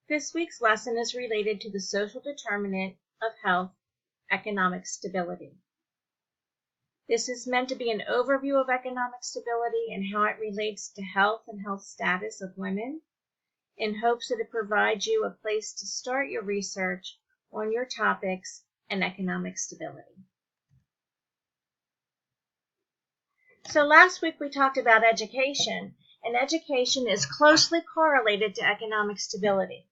This week's lesson is related to the social determinant of health, economic stability. This is meant to be an overview of economic stability and how it relates to health and health status of women, in hopes that it provides you a place to start your research on your topics and economic stability. So last week we talked about education, and education is closely correlated to economic stability.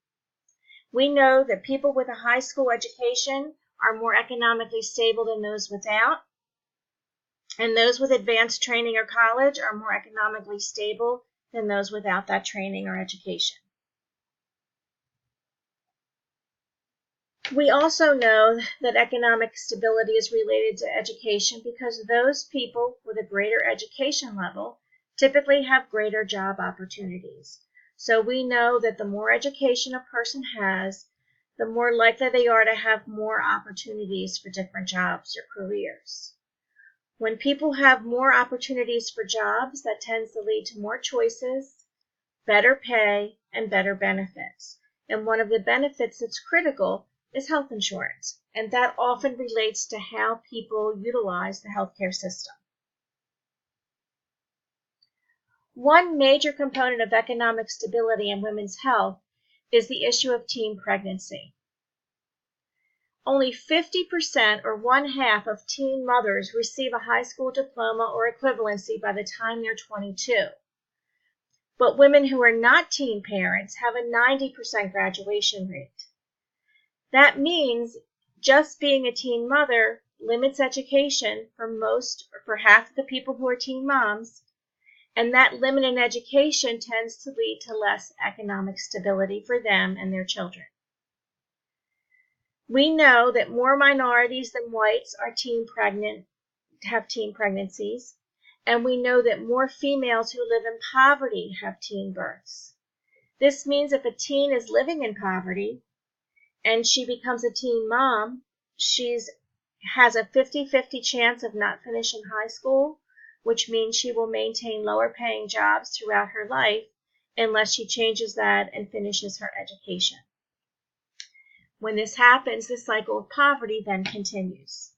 We know that people with a high school education are more economically stable than those without, and those with advanced training or college are more economically stable than those without that training or education. We also know that economic stability is related to education because those people with a greater education level typically have greater job opportunities. So we know that the more education a person has, the more likely they are to have more opportunities for different jobs or careers. When people have more opportunities for jobs, that tends to lead to more choices, better pay, and better benefits. And one of the benefits that's critical is health insurance, and that often relates to how people utilize the healthcare system. One major component of economic stability in women's health is the issue of teen pregnancy. Only 50% or one-half of teen mothers receive a high school diploma or equivalency by the time they're 22. But women who are not teen parents have a 90% graduation rate. That means just being a teen mother limits education for half of the people who are teen moms, and that limit in education tends to lead to less economic stability for them and their children. We know that more minorities than whites have teen pregnancies, and we know that more females who live in poverty have teen births. This means if a teen is living in poverty and she becomes a teen mom, she has a 50-50 chance of not finishing high school, which means she will maintain lower paying jobs throughout her life unless she changes that and finishes her education. When this happens, the cycle of poverty then continues.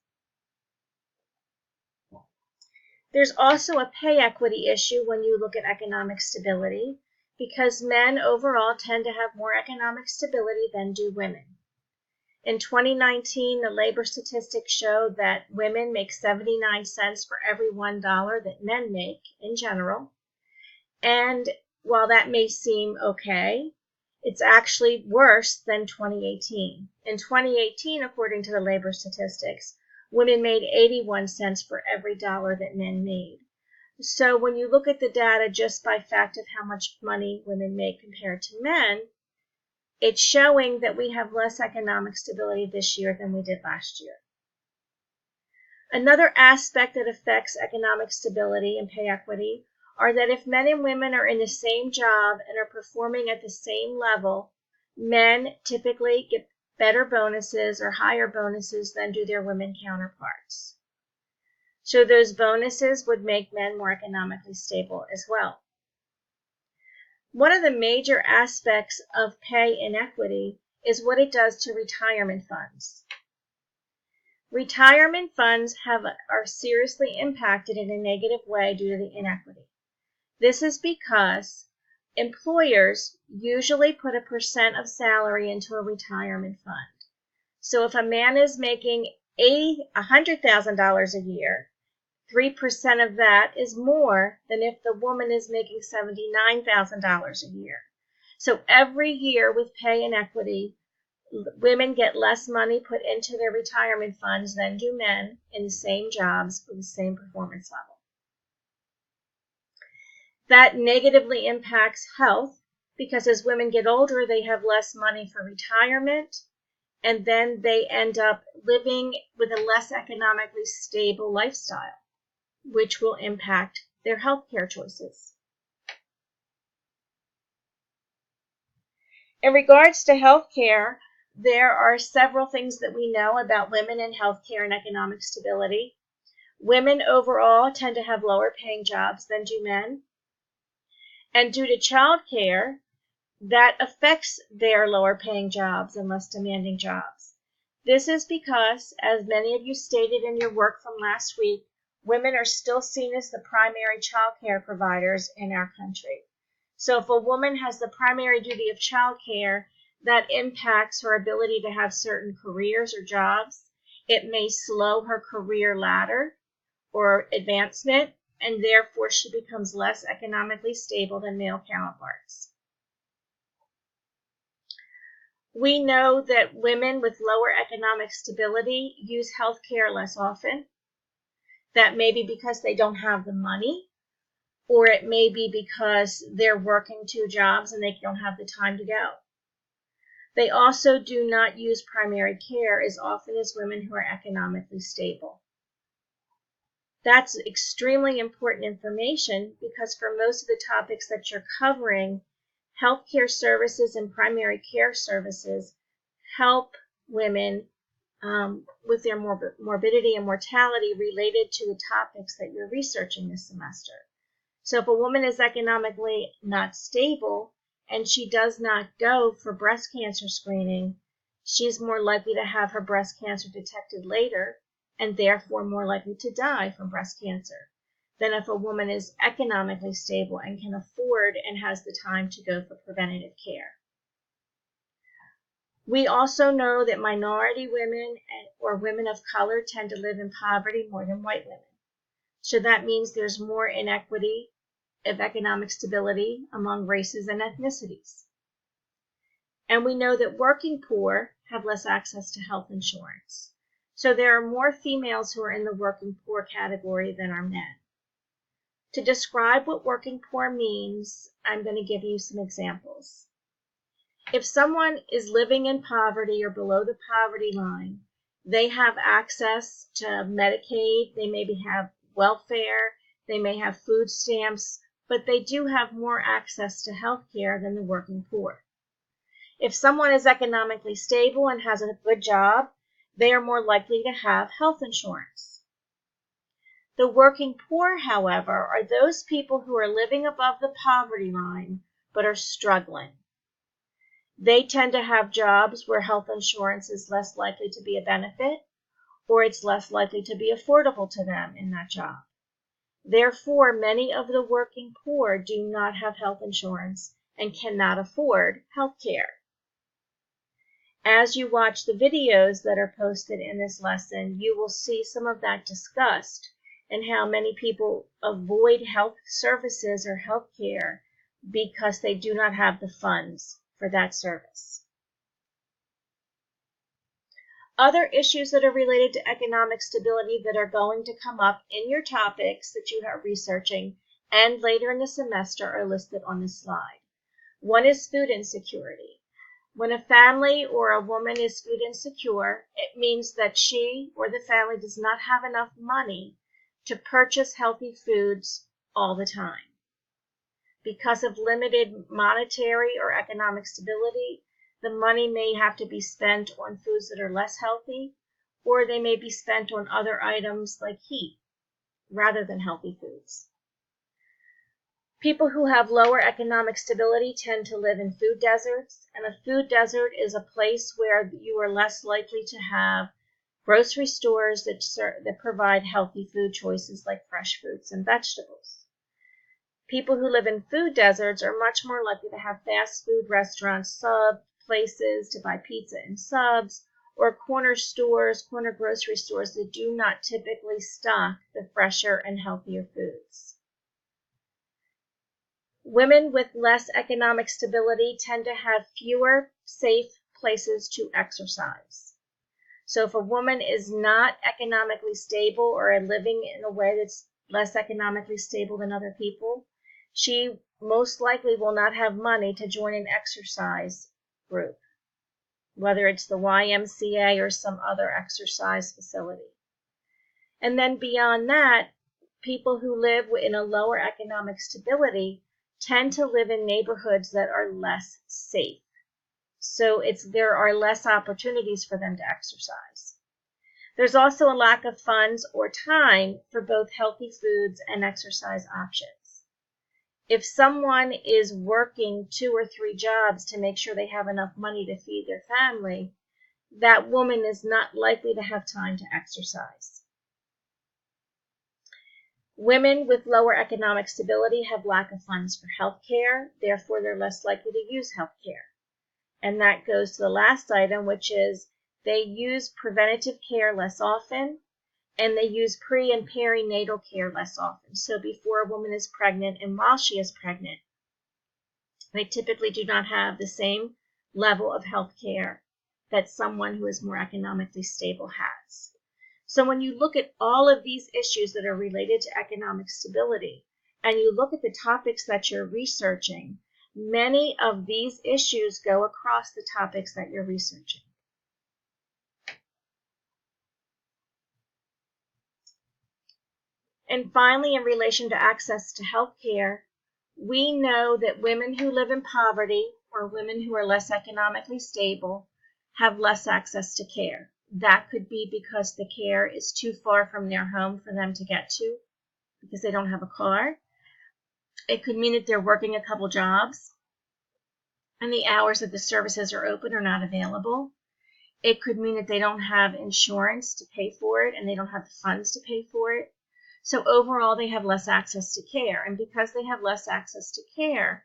There's also a pay equity issue when you look at economic stability, because men overall tend to have more economic stability than do women. In 2019, the labor statistics showed that women make 79 cents for every $1 that men make in general. And while that may seem okay, it's actually worse than 2018. In 2018, according to the labor statistics, women made 81 cents for every dollar that men made. So when you look at the data just by fact of how much money women make compared to men, it's showing that we have less economic stability this year than we did last year. Another aspect that affects economic stability and pay equity are that if men and women are in the same job and are performing at the same level, men typically get better bonuses or higher bonuses than do their women counterparts. So those bonuses would make men more economically stable as well. One of the major aspects of pay inequity is what it does to retirement funds. Retirement funds are seriously impacted in a negative way due to the inequity. This is because employers usually put a percent of salary into a retirement fund. So if a man is making $100,000 a year, 3% of that is more than if the woman is making $79,000 a year. So every year with pay inequity, women get less money put into their retirement funds than do men in the same jobs with the same performance level. That negatively impacts health because as women get older, they have less money for retirement, and then they end up living with a less economically stable lifestyle, which will impact their healthcare choices. In regards to healthcare, there are several things that we know about women in healthcare and economic stability. Women overall tend to have lower paying jobs than do men. And due to childcare, that affects their lower paying jobs and less demanding jobs. This is because, as many of you stated in your work from last week, women are still seen as the primary child care providers in our country. So if a woman has the primary duty of child care, that impacts her ability to have certain careers or jobs. It may slow her career ladder or advancement, and therefore she becomes less economically stable than male counterparts. We know that women with lower economic stability use health care less often. That may be because they don't have the money, or it may be because they're working 2 jobs and they don't have the time to go. They also do not use primary care as often as women who are economically stable. That's extremely important information because for most of the topics that you're covering, healthcare services and primary care services help women with their morbidity and mortality related to the topics that you're researching this semester. So if a woman is economically not stable and she does not go for breast cancer screening, she's more likely to have her breast cancer detected later and therefore more likely to die from breast cancer than if a woman is economically stable and can afford and has the time to go for preventative care. We also know that minority women or women of color tend to live in poverty more than white women. So that means there's more inequity of economic stability among races and ethnicities. And we know that working poor have less access to health insurance. So there are more females who are in the working poor category than are men. To describe what working poor means, I'm going to give you some examples. If someone is living in poverty or below the poverty line, they have access to Medicaid, they maybe have welfare, they may have food stamps, but they do have more access to health care than the working poor. If someone is economically stable and has a good job, they are more likely to have health insurance. The working poor, however, are those people who are living above the poverty line but are struggling. They tend to have jobs where health insurance is less likely to be a benefit, or it's less likely to be affordable to them in that job. Therefore, many of the working poor do not have health insurance and cannot afford health care. As you watch the videos that are posted in this lesson, you will see some of that discussed and how many people avoid health services or health care because they do not have the funds for that service. Other issues that are related to economic stability that are going to come up in your topics that you are researching and later in the semester are listed on this slide. One is food insecurity. When a family or a woman is food insecure, it means that she or the family does not have enough money to purchase healthy foods all the time. Because of limited monetary or economic stability, the money may have to be spent on foods that are less healthy, or they may be spent on other items like heat, rather than healthy foods. People who have lower economic stability tend to live in food deserts, and a food desert is a place where you are less likely to have grocery stores that provide healthy food choices like fresh fruits and vegetables. People who live in food deserts are much more likely to have fast food restaurants, sub places to buy pizza and subs, or corner grocery stores that do not typically stock the fresher and healthier foods. Women with less economic stability tend to have fewer safe places to exercise. So if a woman is not economically stable or living in a way that's less economically stable than other people, she most likely will not have money to join an exercise group, whether it's the YMCA or some other exercise facility. And then beyond that, people who live in a lower economic stability tend to live in neighborhoods that are less safe. So there are less opportunities for them to exercise. There's also a lack of funds or time for both healthy foods and exercise options. If someone is working 2 or 3 jobs to make sure they have enough money to feed their family, that woman is not likely to have time to exercise. Women with lower economic stability have lack of funds for health care, therefore they're less likely to use health care. And that goes to the last item, which is they use preventative care less often, and they use pre- and perinatal care less often. So before a woman is pregnant and while she is pregnant, they typically do not have the same level of health care that someone who is more economically stable has. So when you look at all of these issues that are related to economic stability, and you look at the topics that you're researching, many of these issues go across the topics that you're researching. And finally, in relation to access to health care, we know that women who live in poverty or women who are less economically stable have less access to care. That could be because the care is too far from their home for them to get to because they don't have a car. It could mean that they're working a couple jobs and the hours that the services are open are not available. It could mean that they don't have insurance to pay for it and they don't have the funds to pay for it. So overall, they have less access to care. And because they have less access to care,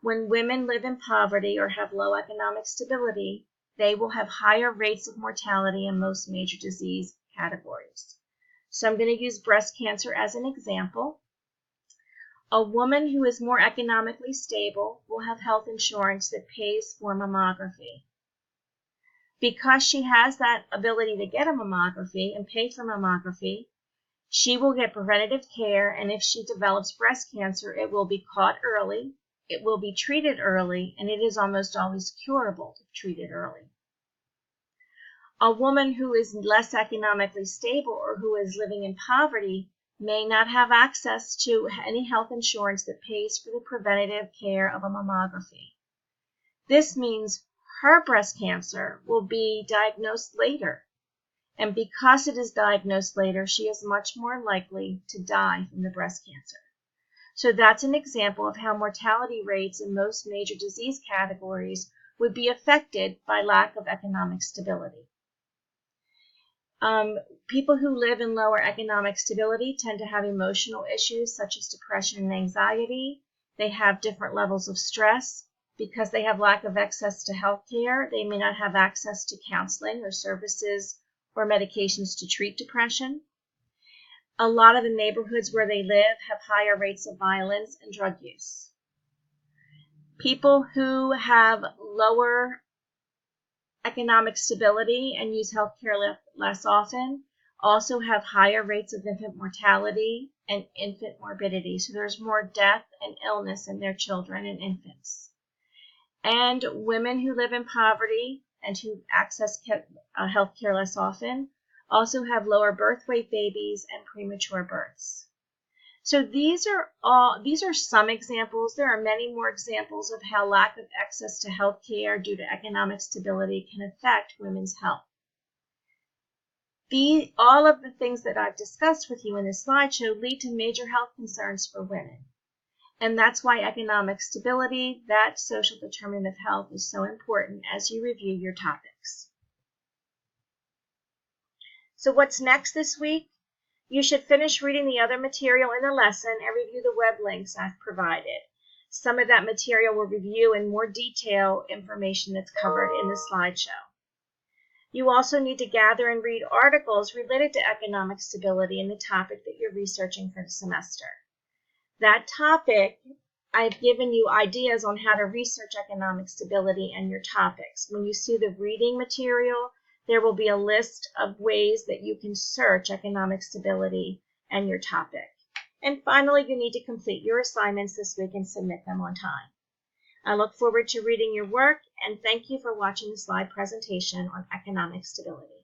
when women live in poverty or have low economic stability, they will have higher rates of mortality in most major disease categories. So I'm going to use breast cancer as an example. A woman who is more economically stable will have health insurance that pays for mammography. Because she has that ability to get a mammography and pay for mammography, she will get preventative care, and if she develops breast cancer, it will be caught early, it will be treated early, and it is almost always curable if treated early. A woman who is less economically stable or who is living in poverty may not have access to any health insurance that pays for the preventative care of a mammography. This means her breast cancer will be diagnosed later. And because it is diagnosed later, she is much more likely to die from the breast cancer. So that's an example of how mortality rates in most major disease categories would be affected by lack of economic stability. People who live in lower economic stability tend to have emotional issues such as depression and anxiety. They have different levels of stress. Because they have lack of access to health care, they may not have access to counseling or services or medications to treat depression. A lot of the neighborhoods where they live have higher rates of violence and drug use. People who have lower economic stability and use health care less often also have higher rates of infant mortality and infant morbidity. So there's more death and illness in their children and infants. And women who live in poverty and who access health care less often also have lower birth weight babies and premature births. So these are some examples. There are many more examples of how lack of access to health care due to economic stability can affect women's health. All of the things that I've discussed with you in this slideshow lead to major health concerns for women. And that's why economic stability, that social determinant of health, is so important as you review your topics. So what's next this week? You should finish reading the other material in the lesson and review the web links I've provided. Some of that material will review in more detail information that's covered in the slideshow. You also need to gather and read articles related to economic stability in the topic that you're researching for the semester. That topic, I've given you ideas on how to research economic stability and your topics. When you see the reading material, there will be a list of ways that you can search economic stability and your topic. And finally, you need to complete your assignments this week and submit them on time. I look forward to reading your work, and thank you for watching the slide presentation on economic stability.